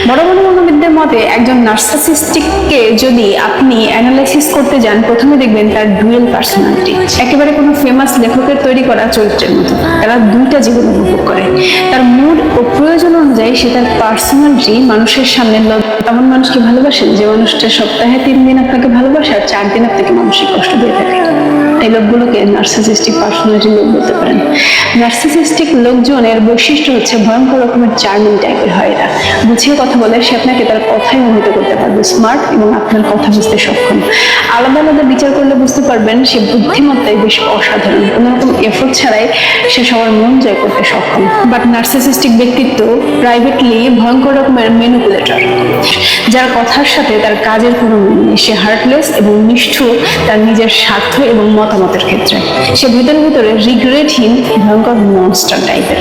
বড় বড় মনোবিদদের মতে একজন নার্সিসিস্টিককে যদি আপনি অ্যানালাইসিস করতে যান, প্রথমে দেখবেন তার ডুয়েল পার্সোনালিটি, একেবারে কোনো ফেমাস লেখকের তৈরি করা চরিত্রের মতো। তারা দুইটা জীবন উপভোগ করে। তার মুড ও প্রয়োজন অনুযায়ী সে তার পার্সোনালিটি মানুষের সামনে এমন মানুষকে ভালোবাসেন যে মানুষটা সপ্তাহে 3 দিন আপনাকে ভালোবাসে আর 4 দিন আপনাকে মানসিক কষ্ট দিয়ে থাকে। এই লোকগুলোকে নার্সিসিস্টিক পার্সোনালিটি লোক বলতে পারেন। নার্সিসিস্টিক লোকজনের বৈশিষ্ট্য হচ্ছে ভয়ঙ্কর রকমের চার্মিং টাইপের হয়। এরা বুঝিয়ে কথা বলে, সে আপনাকে তার কথাই মোহিত করতে পারবে, স্মার্ট এবং আপনার কথা বুঝতে সক্ষম। আলাদা আলাদা বিচার করলে বুঝতে পারবেন সে বুদ্ধিমত্তায় বেশ অসাধারণ, কোনো রকম এফোর্ট ছাড়াই সে সবার মন জয় করতে সক্ষম। বাট নার্সিসিস্টিক ব্যক্তিত্ব প্রাইভেটলি ভয়ঙ্কর রকমের ম্যানিপুলেটর, যার কথার সাথে তার কাজের কোনো মিল নেই। সে হার্টলেস এবং নিষ্ঠুর তার নিজের স্বার্থ এবং মতামতের ক্ষেত্রে। সে ভিতরে ভিতরে রিগ্রেটহীন ভয়ঙ্কর মনস্টার টাইপের।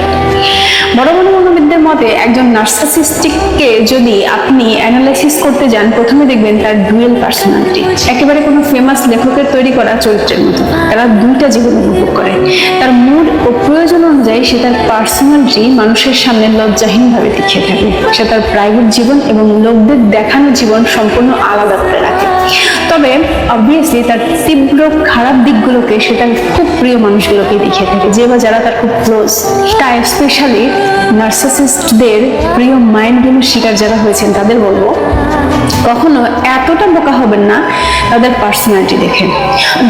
বড় বড় মনোবিদদের মতে একজন নার্সিসিস্টিককে যদি আপনি অ্যানালাইসিস করতে যান, প্রথমে দেখবেন তার ডুয়েল পার্সোনালিটি, একেবারে কোনো ফেমাস লেখকের তৈরি করা চরিত্রের মতো। তারা দুইটা জীবন উপভোগ করে। তার মুড ও প্রয়োজন অনুযায়ী সে তার পার্সোনালিটি মানুষের সামনে লজ্জাহীনভাবে দেখিয়ে থাকে। সে তার প্রাইভেট জীবন এবং লোকদের দেখানো জীবন সম্পূর্ণ আলাদা করে রাখে। তবে অবভিয়াসলি তার তীব্র খারাপ দিকগুলোকে সে তার খুব প্রিয় মানুষগুলোকে দেখিয়ে থাকে, যে বা যারা তার খুব ক্লোজ। তাই স্পেশালি নার্সিসিস্টদের প্রিয় মাইন্ডগুলোর শিকার যারা হয়েছেন তাদের বলবো, কখনো এতটা বোকা হবেন না তাদের পার্সোনালিটি দেখে।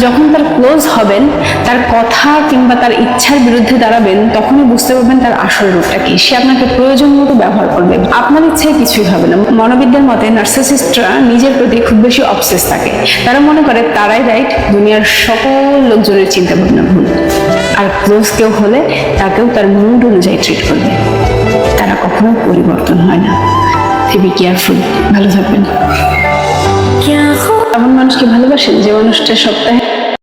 যখন তার ক্লোজ হবেন, তার কথা কিংবা তার ইচ্ছার বিরুদ্ধে দাঁড়াবেন, তখনই বুঝতে পারবেন তার আসল রূপটা কি। সে আপনাকে প্রয়োজন মতো ব্যবহার করবে, আপনার ইচ্ছায় কিছুই হবে না। মনোবিদদের মতে নার্সিসিস্টরা নিজের প্রতি খুব বেশি অবসেস থাকে। তারা মনে করে তারাই রাইট, দুনিয়ার সকল লোকজনের চিন্তা ভাবনা ভুল। আর ক্লোজ কেউ হলে তাকেও তার মুড অনুযায়ী ট্রিট করবে। তারা কখনো পরিবর্তন হয় না। Be careful. ভালো থাকবেন। এমন মানুষকে ভালোবাসেন যে মানুষটা সপ্তাহে